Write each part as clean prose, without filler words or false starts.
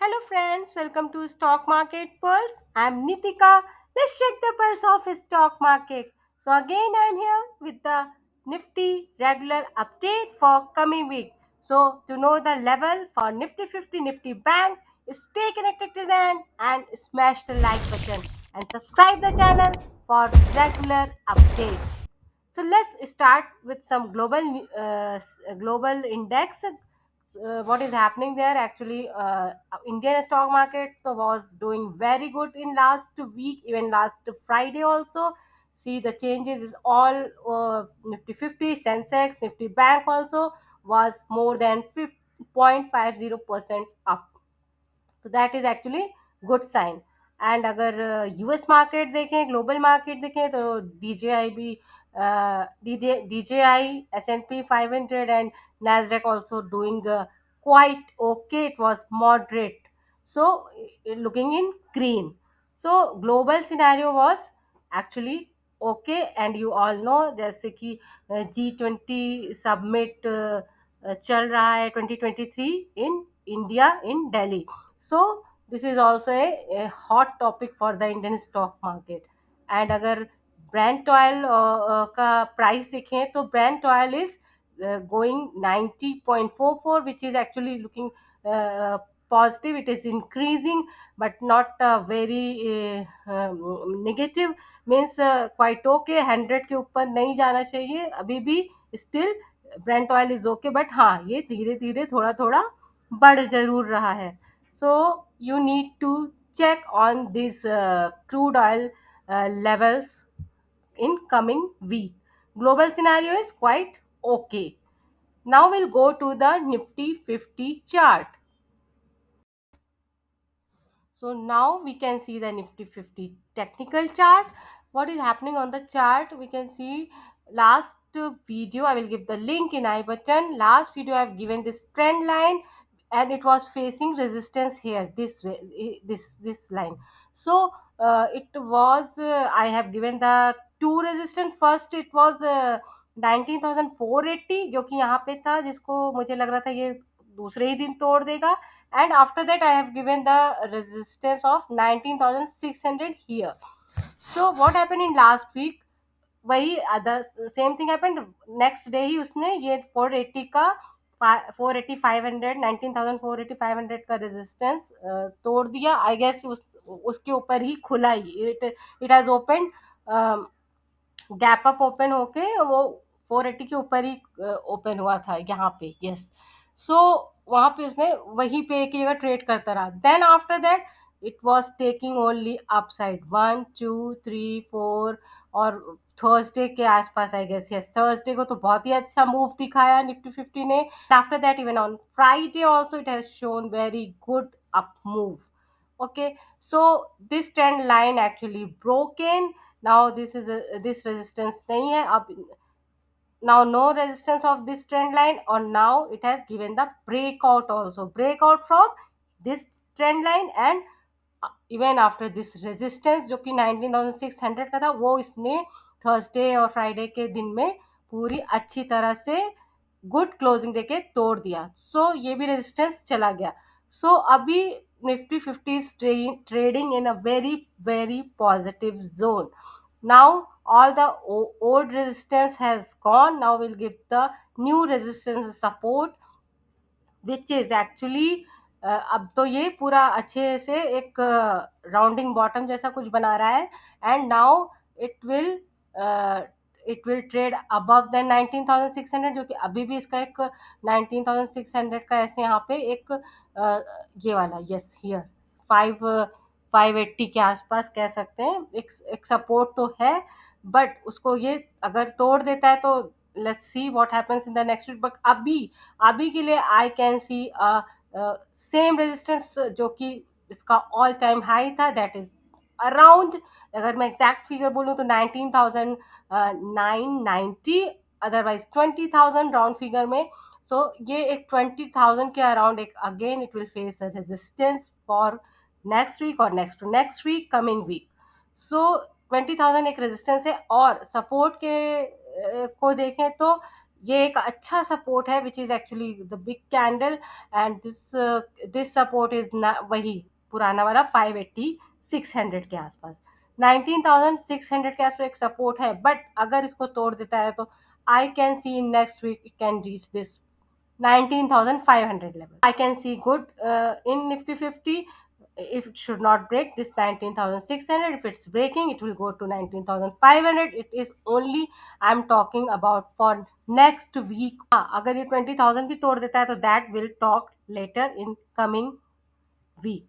Hello friends, welcome to Stock Market Pulse. I'm Nitika. Let's check the pulse of stock market. So again I'm here with the Nifty regular update for coming week. So to know the level for Nifty 50 Nifty Bank, stay connected till then and smash the like button and subscribe the channel for regular update. So let's start with some global index. What is happening there? Actually, Indian stock market was doing very good in last week, even last Friday also. See the changes is all Nifty 50, Sensex, Nifty Bank also was more than 0.50% up. तो that is actually good sign and अगर US market देखें global market देखें तो DJI भी DJI S&P 500 and Nasdaq also doing quite okay. It was moderate, so looking in green. So global scenario was actually okay, and you all know जैसे कि G20 summit चल रहा है 2023 in India in Delhi. So this is also a hot topic for the Indian stock market. And अगर Brent oil का price देखें तो Brent oil is going 90.44, which is actually looking positive. It is increasing but not very negative. Means quite okay. 100 के ऊपर नहीं जाना चाहिए अभी भी. Still Brent oil is okay, but हाँ ये धीरे धीरे थोड़ा थोड़ा बढ़ जरूर रहा है. So you need to check on these crude oil levels in coming week. Global scenario is quite okay. Now we'll go to the Nifty 50 chart. So now we can see the Nifty 50 technical chart. What is happening on the chart? We can see last video. I will give the link in I button. Last video I have given this trend line, and it was facing resistance here. This way, this line. So it was. I have given the two resistance. First it was 19,480 जो कि यहाँ पे था, जिसको मुझे लग रहा था ये दूसरे ही दिन तोड़ देगा. And after that I have given the resistance of 19,600 here. So what happened in last week? वही other same thing happened. Next day ही उसने ये 480 का 480 500 19,480 500 का रेजिस्टेंस तोड़ दिया. आई गेस उसके ऊपर ही खुला ही. It has open gap up open होके वो 480 के ऊपर ही ओपन हुआ था यहाँ पे. यस. सो वहां पे उसने वहीं पे एक जगह ट्रेड करता रहा. Then after that it was taking only upside 1 2 3 4. और थर्सडे के आसपास आई गेस. यस, थर्सडे को तो बहुत ही अच्छा मूव दिखाया निफ्टी 50 ने. After that even on Friday also it has shown very good up move. Okay, so this trend line actually broken. Now this resistance nahi hai ab. Now no resistance of this trend line, or now it has given the breakout also. Breakout from this trend line, and even after this resistance जो कि 19,600 का था, वो इसने Thursday और Friday के दिन में पूरी अच्छी तरह से गुड क्लोजिंग देके तोड़ दिया. सो ये भी रेजिस्टेंस चला गया. सो अभी Nifty 50 is trading in a very very positive zone. Now all the old resistance has gone. Now we'll give the new resistance support, which is actually अब तो ये पूरा अच्छे से एक राउंडिंग बॉटम जैसा कुछ बना रहा है. And now it will it will trade above than 19,600, जो कि अभी भी इसका एक 19,600 का ऐसे यहाँ पे एक ये वाला. यस, हियर 580 के आसपास कह सकते हैं. एक सपोर्ट तो है, बट उसको ये अगर तोड़ देता है तो let's see what happens in the next week. But अभी के लिए I can see same resistance जो कि इसका ऑल टाइम हाई था, दैट इज अराउंड, अगर मैं एग्जैक्ट फिगर बोलूँ तो 19,990, अदरवाइज 20,000 राउंड फिगर में. सो ये एक 20,000 के अराउंड एक again it will face resistance for next week और next to next week coming week. So 20,000 एक रेजिस्टेंस है. और सपोर्ट के को देखें तो ये एक अच्छा सपोर्ट है which is actually the big candle, and this support is वही पुराना वाला 580 600 के आसपास। 19,600 के आसपास एक सपोर्ट है, बट अगर इसको तोड़ देता है तो I can see in next week it can reach this 19,500 level. I can see good in Nifty 50 if it should not break this 19,600. If it's breaking, it will go to 19,500. It is only I'm talking about for next week. हाँ, अगर ये 20,000 भी तोड़ देता है तो that will talk later in coming week.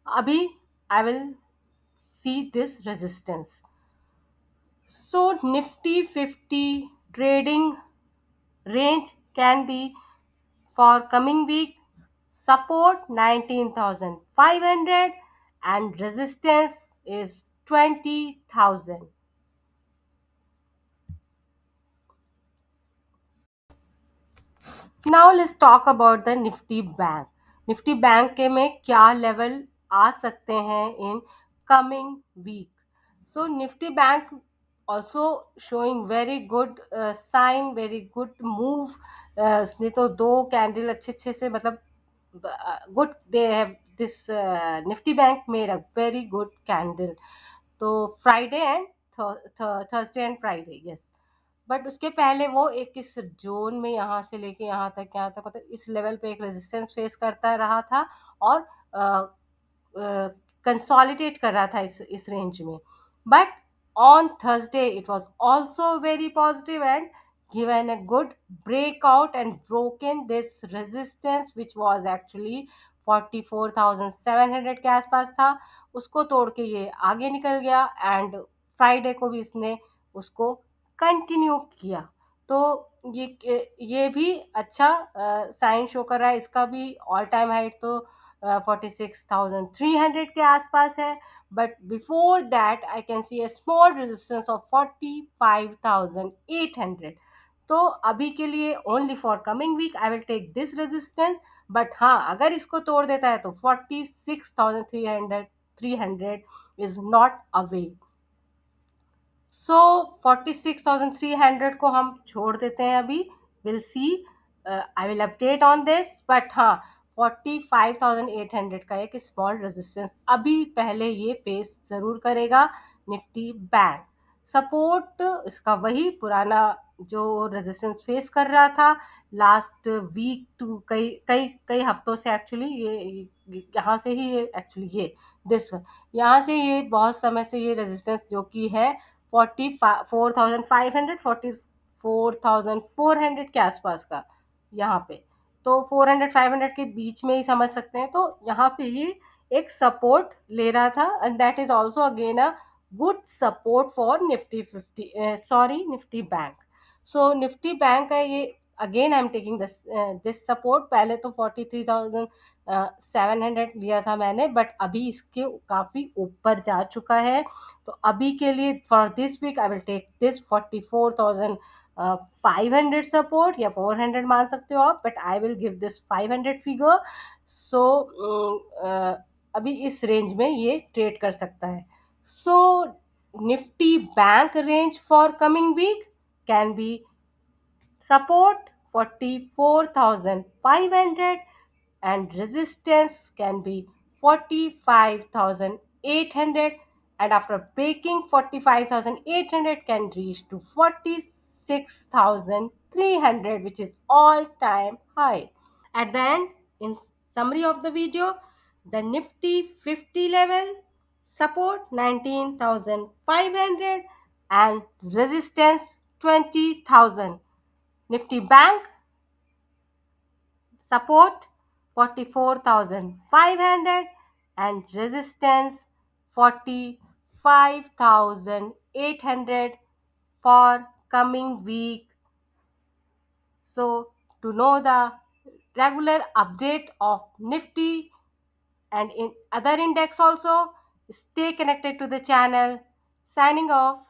अभी I will see this resistance. So Nifty 50 trading range can be for coming week, support 19,500 and resistance is 20,000. Now let's talk about the Nifty Bank. Nifty Bank के में क्या level आ सकते हैं in coming week? So Nifty Bank also showing very good sign, very good move. उसने तो दो candle अच्छे अच्छे से मतलब good, they have this Nifty Bank made a very good candle. तो Friday and Thursday and Friday, yes. But उसके पहले वो एक इस जोन में यहाँ से लेके यहाँ तक मतलब इस लेवल पे एक रेजिस्टेंस फेस करता रहा था और कंसोलिडेट कर रहा था इस रेंज में। But on Thursday it was also very positive and given a good breakout and broken this resistance which was actually 44,700 के आसपास था। उसको तोड़ के ये आगे निकल गया एंड फ्राइडे को भी इसने उसको कंटिन्यू किया। तो ये भी अच्छा साइन शो कर रहा है। इसका भी ऑल टाइम हाई तो 46,300 के आसपास है, but before that I can see a small resistance of 45,800। तो अभी के लिए only for coming week I will take this resistance. But हाँ, अगर इसको तोड़ देता है तो 46,300 इज नॉट अवे। सो 46,300 को हम छोड़ देते हैं अभी। Will see, I will update on this. But हाँ, 45,800 का एक स्मॉल रेजिस्टेंस अभी पहले ये फेस जरूर करेगा निफ्टी बैंक। सपोर्ट इसका वही पुराना जो रेजिस्टेंस फेस कर रहा था लास्ट वीक टू कई कई कई हफ्तों से। एक्चुअली ये यहाँ से ही ये एक्चुअली ये दिस यहाँ से ये बहुत समय से ये रेजिस्टेंस जो कि है 44,500 44,400 के आसपास का यहाँ पे। तो 400-500 के बीच में ही समझ सकते हैं। तो यहाँ पे ये एक सपोर्ट ले रहा था and that is also again a good support for Nifty 50, sorry Nifty bank. So Nifty bank का ये again I am taking this support. पहले तो 43,700 लिया था मैंने, बट अभी इसके काफ़ी ऊपर जा चुका है। तो अभी के लिए for this week I will take this 44,500 support, या 400 मान सकते हो आप, but I will give this 500 figure. So अभी इस रेंज में ये ट्रेड कर सकता है। So Nifty bank range for coming week can be support 44,500 and resistance can be 45,800, and after breaking 45,800 can reach to 46,300, which is all time high. At the end, in summary of the video, the Nifty 50 level support 19,500 and resistance 20,000. Nifty Bank support 44,500 and resistance 45,800 for coming week. So to know the regular update of Nifty and in other index also, stay connected to the channel. Signing off.